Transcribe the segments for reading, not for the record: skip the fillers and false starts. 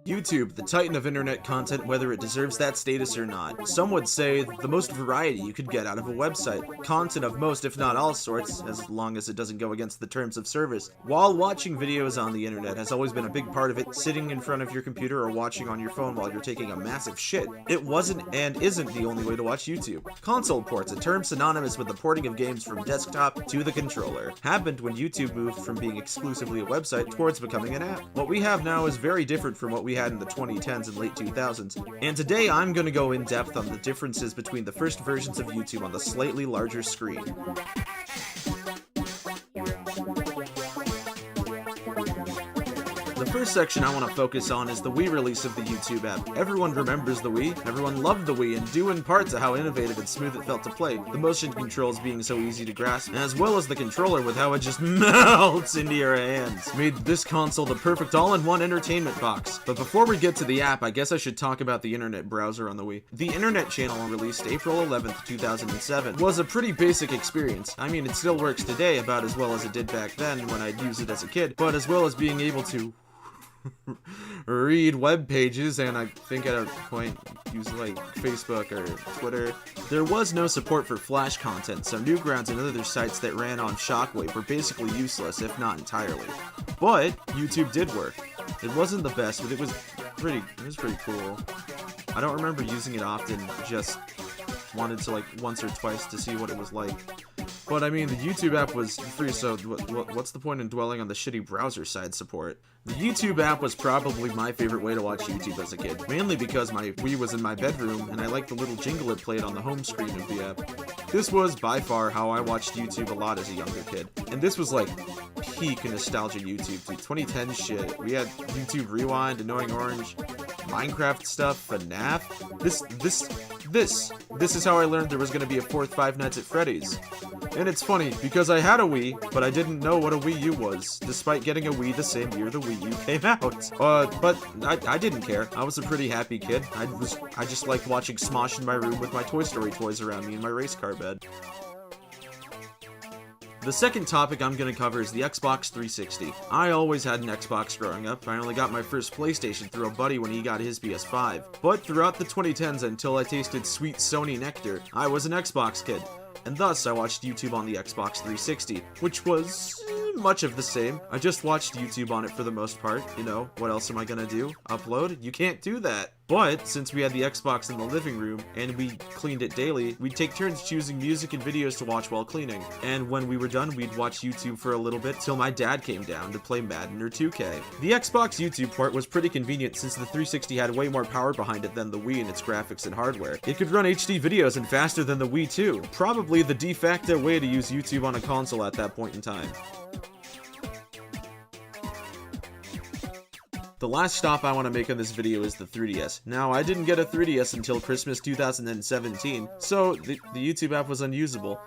YouTube, the titan of internet content, whether it deserves that status or not. Some would say the most variety you could get out of a website. Content of most, if not all sorts, as long as it doesn't go against the terms of service. While watching videos on the internet has always been a big part of it, sitting in front of your computer or watching on your phone while you're taking a massive shit, it wasn't and isn't the only way to watch YouTube. Console ports, a term synonymous with the porting of games from desktop to the controller, happened when YouTube moved from being exclusively a website towards becoming an app. What we have now is very different from what we had in the 2010s and late 2000s, and today I'm going to go in depth on the differences between the first versions of YouTube on the slightly larger screen. The first section I want to focus on is the Wii release of the YouTube app. Everyone remembers the Wii, everyone loved the Wii, and due in part to how innovative and smooth it felt to play, the motion controls being so easy to grasp, as well as the controller with how it just melts into your hands, made this console the perfect all-in-one entertainment box. But before we get to the app, I guess I should talk about the internet browser on the Wii. The internet channel, released April 11th, 2007, was a pretty basic experience. I mean, it still works today about as well as it did back then when I'd use it as a kid, but as well as being able to read web pages, and I think at a point use like Facebook or Twitter. There was no support for Flash content, so Newgrounds and other sites that ran on Shockwave were basically useless, if not entirely. But YouTube did work. It wasn't the best, but it was pretty cool. I don't remember using it often, just wanted to like once or twice to see what it was like. But I mean, the YouTube app was free, so what's the point in dwelling on the shitty browser side support? The YouTube app was probably my favorite way to watch YouTube as a kid, mainly because my Wii was in my bedroom and I liked the little jingle it played on the home screen of the app. This was by far how I watched YouTube a lot as a younger kid. And this was like peak nostalgia YouTube, dude. 2010 shit. We had YouTube Rewind, Annoying Orange, Minecraft stuff, FNAF. This is how I learned there was going to be a fourth Five Nights at Freddy's. And it's funny, because I had a Wii, but I didn't know what a Wii U was, despite getting a Wii the same year the Wii U came out. But I didn't care. I was a pretty happy kid. I just liked watching Smosh in my room with my Toy Story toys around me in my race car bed. The second topic I'm going to cover is the Xbox 360. I always had an Xbox growing up. I only got my first PlayStation through a buddy when he got his PS5. But throughout the 2010s until I tasted sweet Sony nectar, I was an Xbox kid. And thus, I watched YouTube on the Xbox 360, which was much of the same. I just watched YouTube on it for the most part. You know, what else am I gonna do? Upload? You can't do that. But, since we had the Xbox in the living room, and we cleaned it daily, we'd take turns choosing music and videos to watch while cleaning. And when we were done, we'd watch YouTube for a little bit till my dad came down to play Madden or 2K. The Xbox YouTube port was pretty convenient since the 360 had way more power behind it than the Wii in its graphics and hardware. It could run HD videos and faster than the Wii too. Probably the de facto way to use YouTube on a console at that point in time. The last stop I want to make on this video is the 3DS. Now, I didn't get a 3DS until Christmas 2017, so the YouTube app was unusable.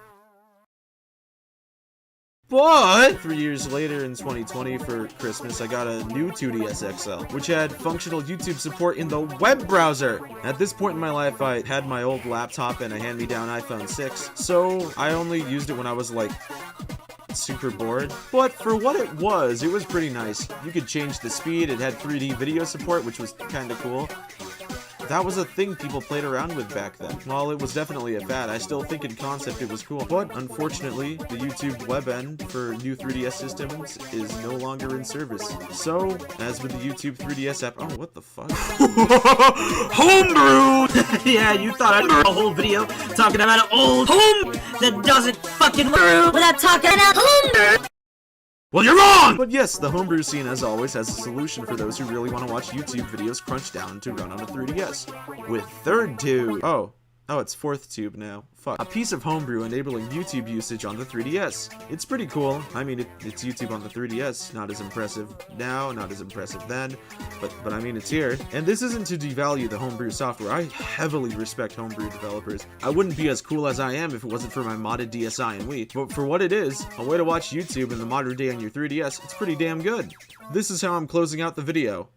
But 3 years later in 2020 for Christmas, I got a new 2DS XL, which had functional YouTube support in the web browser. At this point in my life, I had my old laptop and a hand-me-down iPhone 6, so I only used it when I was like super bored. But for what it was pretty nice. You could change the speed, it had 3D video support, which was kinda cool. That was a thing people played around with back then. While it was definitely a fad, I still think in concept it was cool. But unfortunately, the YouTube web end for new 3DS systems is no longer in service. So, as with the YouTube 3DS app, oh, what the fuck? Homebrew! Yeah, you thought I'd make a whole video talking about an old home that doesn't fucking work without talking about homebrew! Well, you're wrong! But yes, the homebrew scene, as always, has a solution for those who really want to watch YouTube videos crunched down to run on a 3DS. With third tube. Oh, it's fourth tube now. Fuck. A piece of homebrew enabling YouTube usage on the 3DS. It's pretty cool. I mean, it's YouTube on the 3DS. Not as impressive now, not as impressive then, but I mean, it's here. And this isn't to devalue the homebrew software. I heavily respect homebrew developers. I wouldn't be as cool as I am if it wasn't for my modded DSi and Wii. But for what it is, a way to watch YouTube in the modern day on your 3DS, it's pretty damn good. This is how I'm closing out the video.